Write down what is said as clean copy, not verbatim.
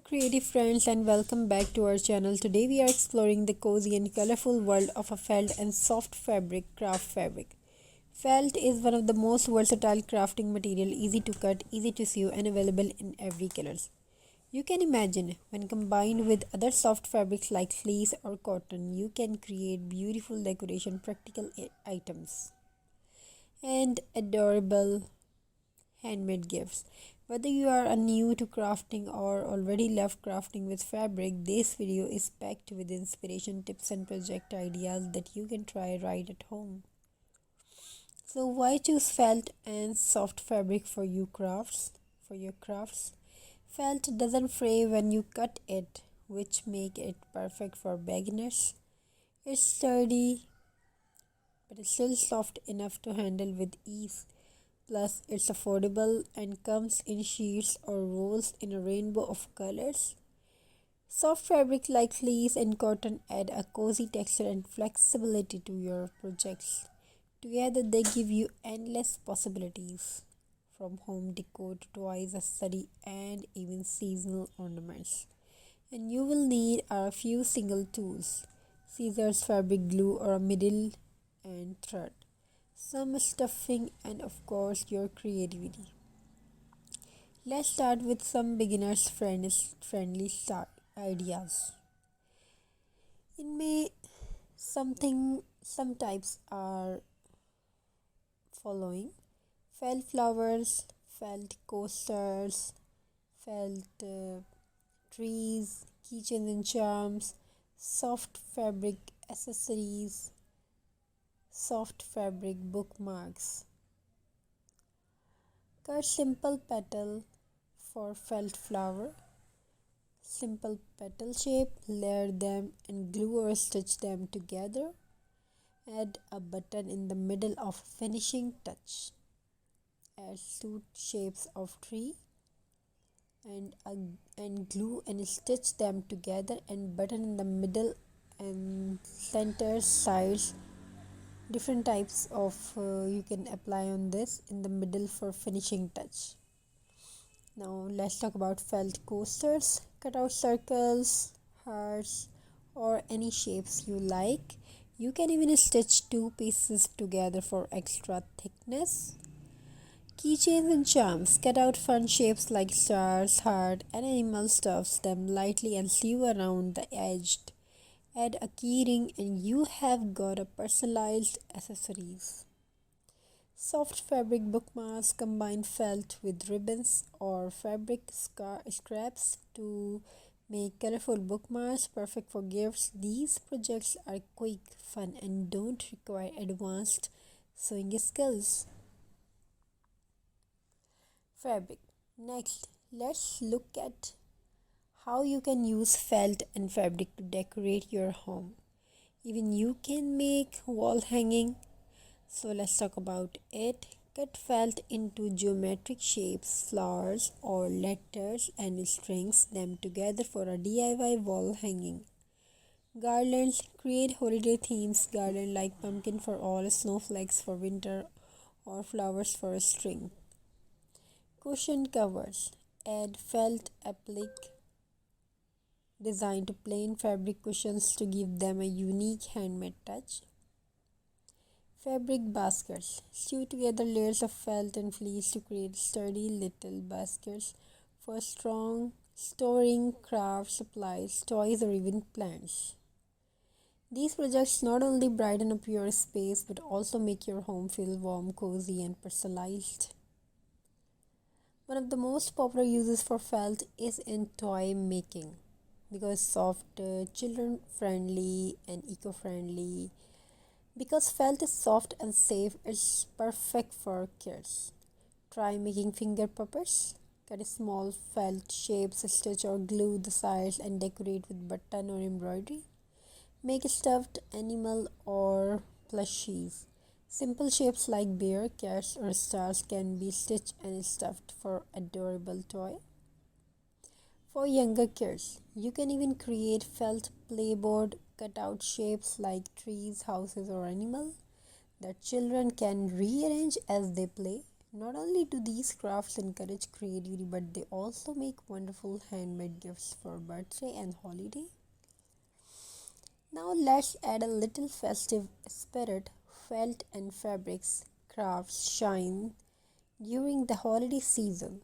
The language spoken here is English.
creative friends, and welcome back to our channel. Today we are exploring the cozy and colorful world of a felt and soft craft fabric. Felt is one of the most versatile crafting material, easy to cut, easy to sew, and available in every colors. You can imagine when combined with other soft fabrics like fleece or cotton, you can create beautiful decoration practical items and adorable handmade gifts. Whether you are new to crafting or already love crafting with fabric, this video is packed with inspiration, tips, and project ideas that you can try right at home. So, why choose felt and soft fabric for your crafts? Felt doesn't fray when you cut it, which make it perfect for beginners. It's sturdy, but it's still soft enough to handle with ease. Plus, it's affordable and comes in sheets or rolls in a rainbow of colors. Soft fabric like fleece and cotton add a cozy texture and flexibility to your projects. Together, they give you endless possibilities from home decor to toys, accessories, and even seasonal ornaments. And you will need a few single tools scissors, fabric glue, or a needle and thread, some stuffing, and of course, your creativity. Let's start with some friendly start ideas. In May, some types are following: felt flowers, felt coasters, felt trees, keychains and charms, soft fabric accessories, soft fabric bookmarks. Cut simple petal for felt flower. Simple petal shape, layer them and glue or stitch them together. Add a button in the middle of finishing touch. Add two shapes of tree and glue and stitch them together and button in the middle and center sides. Different types of you can apply on this in the middle for finishing touch. Now let's talk about felt coasters. Cut out circles, hearts, or any shapes you like. You can even stitch two pieces together for extra thickness. Keychains and charms. Cut out fun shapes like stars, heart, and animal stuffs them lightly and sew around the edge. Add a key ring and you have got a personalized accessories. Soft fabric bookmarks combine felt with ribbons or fabric scraps to make colorful bookmarks perfect for gifts. These projects are quick, fun, and don't require advanced sewing skills. Fabric. Next, let's look at how you can use felt and fabric to decorate your home. Even you can make wall hanging. So let's talk about it. Cut felt into geometric shapes, flowers or letters and strings them together for a DIY wall hanging. Garlands. Create holiday themes garland like pumpkin for all, snowflakes for winter, or flowers for a string. Cushion covers. Add felt applique designed to plain fabric cushions to give them a unique handmade touch. Fabric baskets. Sew together layers of felt and fleece to create sturdy little baskets for strong storing craft supplies, toys, or even plants. These projects not only brighten up your space but also make your home feel warm, cozy, and personalized. One of the most popular uses for felt is in toy making because soft, children friendly, and eco friendly. Because felt is soft and safe, it's perfect for kids. Try making finger puppets. Cut small felt shapes, stitch or glue the sides, and decorate with button or embroidery. Make a stuffed animal or plushies. Simple shapes like bear, cats, or stars can be stitched and stuffed for adorable toy. For younger kids, you can even create felt playboard cutout shapes like trees, houses, or animal that children can rearrange as they play. Not only do these crafts encourage creativity, but they also make wonderful handmade gifts for birthday and holiday. Now let's add a little festive spirit. Felt and fabrics crafts shine during the holiday season.